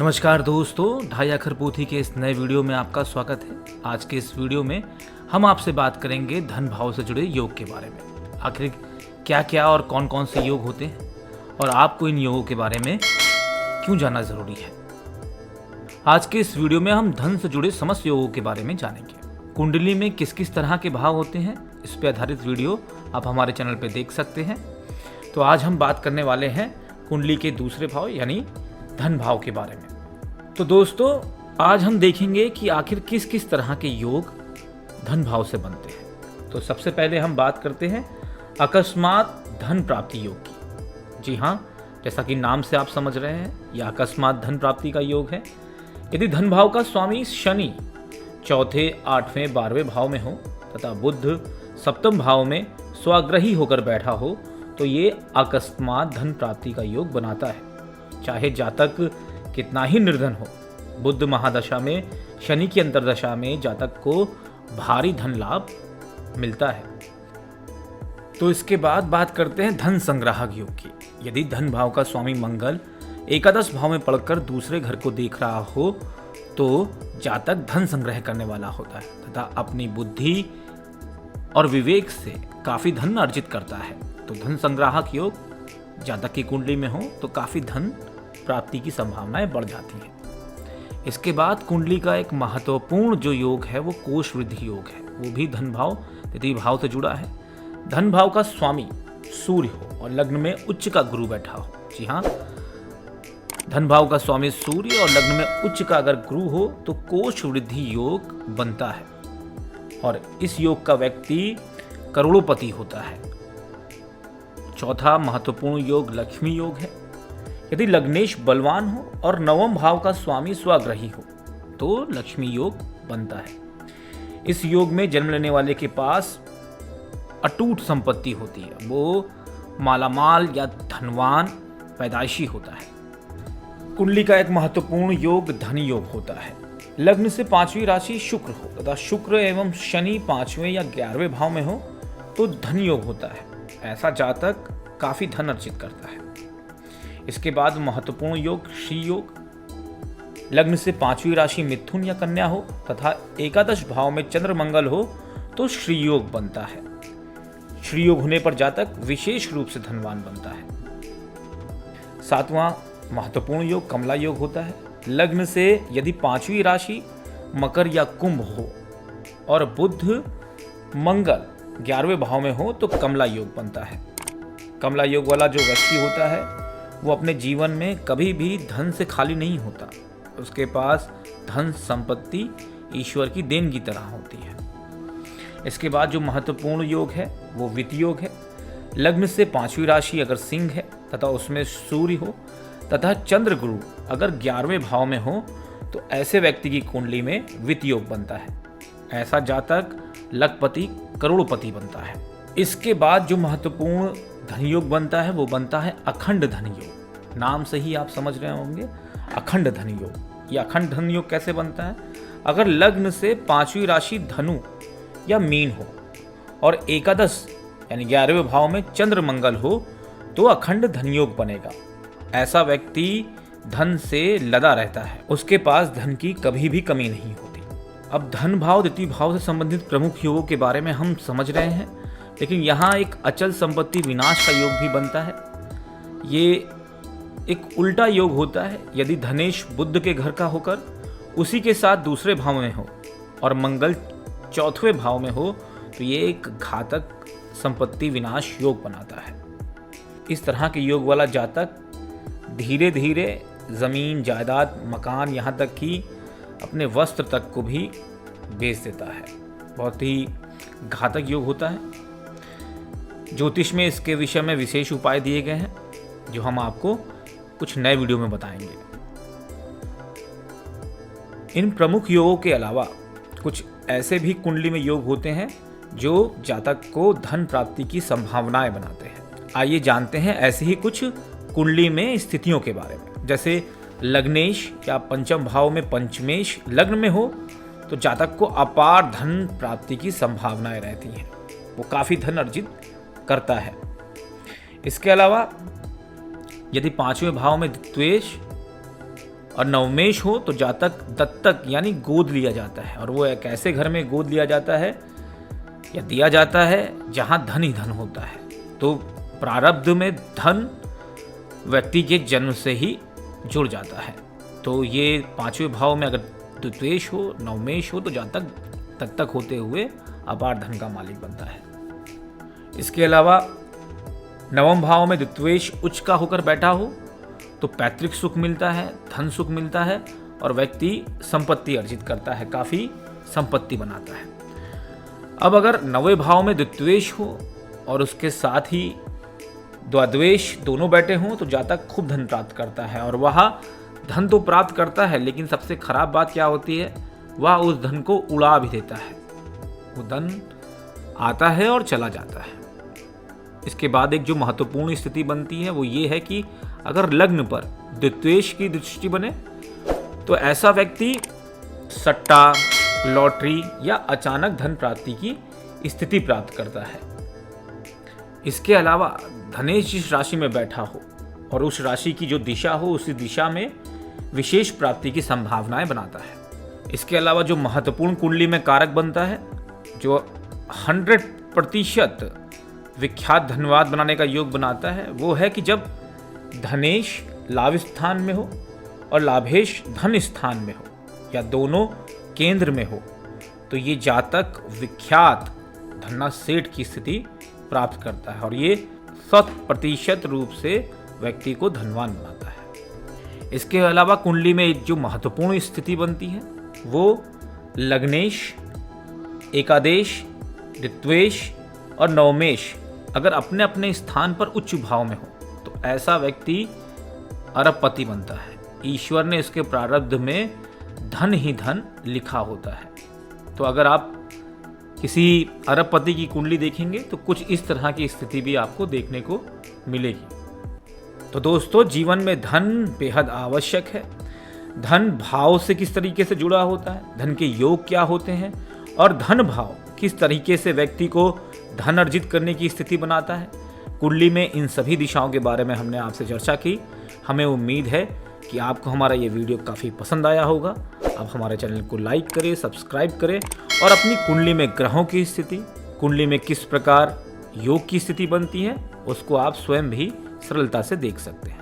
नमस्कार दोस्तों, ढाई आखर पोथी के इस नए वीडियो में आपका स्वागत है। आज के इस वीडियो में हम आपसे बात करेंगे धन भाव से जुड़े योग के बारे में। आखिर क्या क्या और कौन कौन से योग होते हैं और आपको इन योगों के बारे में क्यों जानना ज़रूरी है। आज के इस वीडियो में हम धन से जुड़े समस्त योगों के बारे में जानेंगे। कुंडली में किस किस तरह के भाव होते हैं, इस पर आधारित वीडियो आप हमारे चैनल पर देख सकते हैं। तो आज हम बात करने वाले हैं कुंडली के दूसरे भाव यानी धन भाव के बारे में। तो दोस्तों, आज हम देखेंगे कि आखिर किस किस तरह के योग धन भाव से बनते हैं। तो सबसे पहले हम बात करते हैं अकस्मात धन प्राप्ति योग की। जी हाँ, जैसा कि नाम से आप समझ रहे हैं, यह अकस्मात धन प्राप्ति का योग है। यदि धन भाव का स्वामी शनि चौथे, 8वें, 12वें भाव में हो तथा बुध सप्तम भाव में स्वाग्रही होकर बैठा हो तो ये अकस्मात धन प्राप्ति का योग बनाता है। चाहे जातक कितना ही निर्धन हो, बुध महादशा में, शनि की अंतरदशा में जातक को भारी धन लाभ मिलता है। तो इसके बाद बात करते हैं धन संग्राहक योग की। यदि धन भाव का स्वामी मंगल एकादश भाव में पड़कर दूसरे घर को देख रहा हो तो जातक धन संग्रह करने वाला होता है तथा अपनी बुद्धि और विवेक से काफी धन अर्जित करता है। तो धन संग्राहक योग जातक की कुंडली में हो तो काफी धन प्राप्ति की संभावनाएं बढ़ जाती हैं। इसके बाद कुंडली का एक महत्वपूर्ण जो योग है वो कोष वृद्धि योग है। वो भी धन भाव तृतीय भाव से जुड़ा है। धन भाव का स्वामी सूर्य हो और लग्न में उच्च का गुरु बैठा हो। जी हाँ, धन भाव का स्वामी सूर्य और लग्न में उच्च का अगर गुरु हो तो कोष वृद्धि योग बनता है और इस योग का व्यक्ति करोड़ोपति होता है। चौथा महत्वपूर्ण योग लक्ष्मी योग है। यदि लग्नेश बलवान हो और नवम भाव का स्वामी स्वाग्रही हो तो लक्ष्मी योग बनता है। इस योग में जन्म लेने वाले के पास अटूट संपत्ति होती है, वो मालामाल या धनवान पैदाइशी होता है। कुंडली का एक महत्वपूर्ण योग धन योग होता है। लग्न से 5वीं राशि शुक्र हो तथा शुक्र एवं शनि 5वें या 11वें भाव में हो तो धन योग होता है। ऐसा जातक काफी धन अर्जित करता है। इसके बाद महत्वपूर्ण योग श्री योग। लग्न से 5वीं राशि मिथुन या कन्या हो तथा एकादश भाव में चंद्र मंगल हो तो श्री योग बनता है। श्री योग होने पर जातक विशेष रूप से धनवान बनता है। सातवां महत्वपूर्ण योग कमला योग होता है। लग्न से यदि 5वीं राशि मकर या कुंभ हो और बुध मंगल 11वें भाव में हो तो कमला योग बनता है। कमला योग वाला जो व्यक्ति होता है वो अपने जीवन में कभी भी धन से खाली नहीं होता। उसके पास धन संपत्ति ईश्वर की देन की तरह होती है। इसके बाद जो महत्वपूर्ण योग है वो वित्त योग है। लग्न से 5वीं राशि अगर सिंह है तथा उसमें सूर्य हो तथा चंद्र गुरु अगर 11वें भाव में हो तो ऐसे व्यक्ति की कुंडली में वित्त योग बनता है। ऐसा जातक लखपति करोड़पति बनता है। इसके बाद जो महत्वपूर्ण धन योग बनता है वो बनता है अखंड धन योग। नाम से ही आप समझ रहे होंगे अखंड धन योग। ये अखंड धन योग कैसे बनता है? अगर लग्न से 5वीं राशि धनु या मीन हो और एकादश यानी 11वें भाव में चंद्र मंगल हो तो अखंड धन योग बनेगा। ऐसा व्यक्ति धन से लदा रहता है, उसके पास धन की कभी भी कमी नहीं होती। अब धन भाव द्वितीय भाव से संबंधित प्रमुख योगों के बारे में हम समझ रहे हैं, लेकिन यहाँ एक अचल संपत्ति विनाश का योग भी बनता है। ये एक उल्टा योग होता है। यदि धनेश बुध के घर का होकर उसी के साथ दूसरे भाव में हो और मंगल चौथे भाव में हो तो ये एक घातक संपत्ति विनाश योग बनाता है। इस तरह के योग वाला जातक धीरे धीरे जमीन, जायदाद, मकान, यहाँ तक कि अपने वस्त्र तक को भी बेच देता है। बहुत ही घातक योग होता है। ज्योतिष में इसके विषय में विशेष उपाय दिए गए हैं जो हम आपको कुछ नए वीडियो में बताएंगे। इन प्रमुख योगों के अलावा कुछ ऐसे भी कुंडली में योग होते हैं जो जातक को धन प्राप्ति की संभावनाएं बनाते हैं। आइए जानते हैं ऐसे ही कुछ कुंडली में स्थितियों के बारे में। जैसे लग्नेश या पंचम भाव में पंचमेश लग्न में हो तो जातक को अपार धन प्राप्ति की संभावनाएं रहती हैं। वो काफ़ी धन अर्जित करता है। इसके अलावा यदि 5वें भाव में द्वेष और नवमेश हो तो जातक दत्तक यानी गोद लिया जाता है। और वो एक ऐसे घर में गोद लिया जाता है या दिया जाता है जहां धन ही धन होता है। तो प्रारब्ध में धन व्यक्ति के जन्म से ही जुड़ जाता है। तो ये 5वें भाव में अगर द्वेष हो, नवमेश हो तो जातक दत्तक होते हुए अपार धन का मालिक बनता है। इसके अलावा 9वें भाव में द्वेष उच्च का होकर बैठा हो तो पैतृक सुख मिलता है, धन सुख मिलता है और व्यक्ति संपत्ति अर्जित करता है, काफ़ी संपत्ति बनाता है। अब अगर 9वें भाव में द्वेष हो और उसके साथ ही द्वेष दोनों बैठे हों तो जातक खूब धन प्राप्त करता है। और वह धन तो प्राप्त करता है, लेकिन सबसे खराब बात क्या होती है, वह उस धन को उड़ा भी देता है। वो धन आता है और चला जाता है। इसके बाद एक जो महत्वपूर्ण स्थिति बनती है वो ये है कि अगर लग्न पर द्वेष की दृष्टि बने तो ऐसा व्यक्ति सट्टा, लॉटरी या अचानक धन प्राप्ति की स्थिति प्राप्त करता है। इसके अलावा धनेश जिस राशि में बैठा हो और उस राशि की जो दिशा हो उसी दिशा में विशेष प्राप्ति की संभावनाएं बनाता है। इसके अलावा जो महत्वपूर्ण कुंडली में कारक बनता है, जो 100% विख्यात धनवाद बनाने का योग बनाता है, वो है कि जब धनेश लाभ स्थान में हो और लाभेश धन स्थान में हो या दोनों केंद्र में हो तो ये जातक विख्यात धन्ना सेठ की स्थिति प्राप्त करता है और ये 100% रूप से व्यक्ति को धनवान बनाता है। इसके अलावा कुंडली में एक जो महत्वपूर्ण स्थिति बनती है वो लग्नेश, एकादेश, द्वेष और नवमेश अगर अपने अपने स्थान पर उच्च भाव में हो तो ऐसा व्यक्ति अरबपति बनता है। ईश्वर ने इसके प्रारब्ध में धन ही धन लिखा होता है। तो अगर आप किसी अरबपति की कुंडली देखेंगे तो कुछ इस तरह की स्थिति भी आपको देखने को मिलेगी। तो दोस्तों, जीवन में धन बेहद आवश्यक है। धन भाव से किस तरीके से जुड़ा होता है, धन के योग क्या होते हैं और धन भाव किस तरीके से व्यक्ति को धन अर्जित करने की स्थिति बनाता है, कुंडली में इन सभी दिशाओं के बारे में हमने आपसे चर्चा की। हमें उम्मीद है कि आपको हमारा ये वीडियो काफ़ी पसंद आया होगा। आप हमारे चैनल को लाइक करें, सब्सक्राइब करें और अपनी कुंडली में ग्रहों की स्थिति, कुंडली में किस प्रकार योग की स्थिति बनती है उसको आप स्वयं भी सरलता से देख सकते हैं।